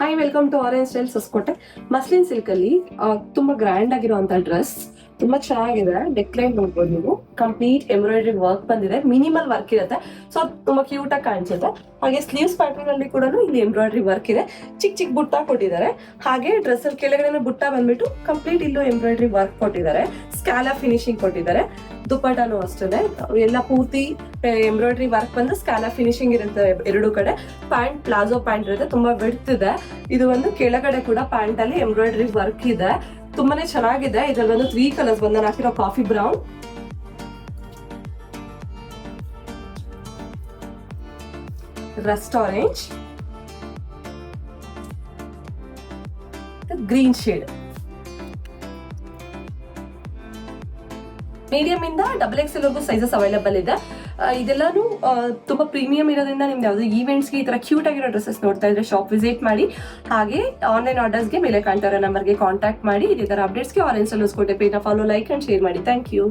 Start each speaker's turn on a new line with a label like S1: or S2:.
S1: Hi, welcome to orange styles Hosakote. Muslin silk ಅಲ್ಲಿ ತುಂಬಾ grand ಆಗಿರುವಂತ ಡ್ರೆಸ್, ತುಂಬಾ ಚೆನ್ನಾಗಿದೆ. ನೆಕ್ಲೈನ್ ನೋಡ್ಬೋದು ನೀವು, ಕಂಪ್ಲೀಟ್ ಎಂಬ್ರಾಯ್ಡರಿ ವರ್ಕ್ ಬಂದಿದೆ. ಮಿನಿಮಲ್ ವರ್ಕ್ ಇರುತ್ತೆ, ಸೊ ತುಂಬಾ ಕ್ಯೂಟ್ ಆಗಿ ಕಾಣಿಸುತ್ತೆ. ಹಾಗೆ ಸ್ಲೀವ್ಸ್ ಪ್ಯಾಟರ್ನ್ ಅಲ್ಲಿ ಕೂಡ ಇಲ್ಲಿ ಎಂಬ್ರಾಯ್ಡರಿ ವರ್ಕ್ ಇದೆ. ಚಿಕ್ಕ ಚಿಕ್ಕ ಬುಟ್ಟ ಕೊಟ್ಟಿದ್ದಾರೆ. ಹಾಗೆ ಡ್ರೆಸ್ ಅಲ್ಲಿ ಕೆಳಗಡೆ ಬುಟ್ಟ ಬಂದ್ಬಿಟ್ಟು ಕಂಪ್ಲೀಟ್ ಇಲ್ಲೂ ಎಂಬ್ರಾಯ್ಡರಿ ವರ್ಕ್ ಕೊಟ್ಟಿದ್ದಾರೆ. ಸ್ಕ್ಯಾಲಪ್ ಫಿನಿಶಿಂಗ್ ಕೊಟ್ಟಿದ್ದಾರೆ. ದುಪ್ಪಟ್ಟನು ಅಷ್ಟೇ ಎಲ್ಲ ಪೂರ್ತಿ ಎಂಬ್ರಾಯ್ಡರಿ ವರ್ಕ್ ಬಂದು ಸ್ಕ್ಯಾಲಪ್ ಫಿನಿಶಿಂಗ್ ಇರುತ್ತೆ. ಎರಡು ಕಡೆ ಪ್ಯಾಂಟ್ ಪ್ಲಾಜೋ ಪ್ಯಾಂಟ್ ಇರುತ್ತೆ, ತುಂಬಾ ವಿಡ್ತ್ ಇದೆ. ಇದು ಒಂದು ಕೆಳಗಡೆ ಕೂಡ ಪ್ಯಾಂಟ್ ಅಲ್ಲಿ ಎಂಬ್ರಾಯ್ಡರಿ ವರ್ಕ್ ಇದೆ, ತುಂಬಾನೇ ಚೆನ್ನಾಗಿದೆ. ಇದ್ರಲ್ಲಿ ಒಂದು 3 ಕಲರ್ಸ್ ಬಂದು ನಾನು ಹಾಕಿರೋ coffee brown, Rust orange, green shade. Medium ಇಂದ XXL ವರೆಗೂ ಸೈಜಸ್ ಅವೈಲೇಬಲ್ ಇದೆ. ಇದೆಲ್ಲಾನು ತುಂಬಾ ಪ್ರೀಮಿಯಂ ಇರೋದ್ರಿಂದ ನಿಮ್ದು ಯಾವ್ದು ಈವೆಂಟ್ಸ್ಗೆ ಈ ತರ ಕ್ಯೂಟ್ ಆಗಿರೋ ಡ್ರೆಸ್ಸಸ್ ನೋಡ್ತಾ ಇದ್ರೆ ಶಾಪ್ ವಿಸಿಟ್ ಮಾಡಿ. ಹಾಗೆ ಆನ್ಲೈನ್ ಆರ್ಡರ್ಸ್ಗೆ ಮೇಲೆ ಕಾಣ್ತಾ ಇರೋ ನಂಬರ್ಗೆ ಕಾಂಟ್ಯಾಕ್ಟ್ ಮಾಡಿ. ಇದೇ ತರ ಅಪ್ಡೇಟ್ಸ್ಗೆ ಆರೆಂಜ್ ಸ್ಟೈಲ್ಸ್ ಹೊಸಕೋಟೆ ಪೇಜ್ನ ಫಾಲೋ, ಲೈಕ್ ಅಂಡ್ ಶೇರ್ ಮಾಡಿ. Thank you.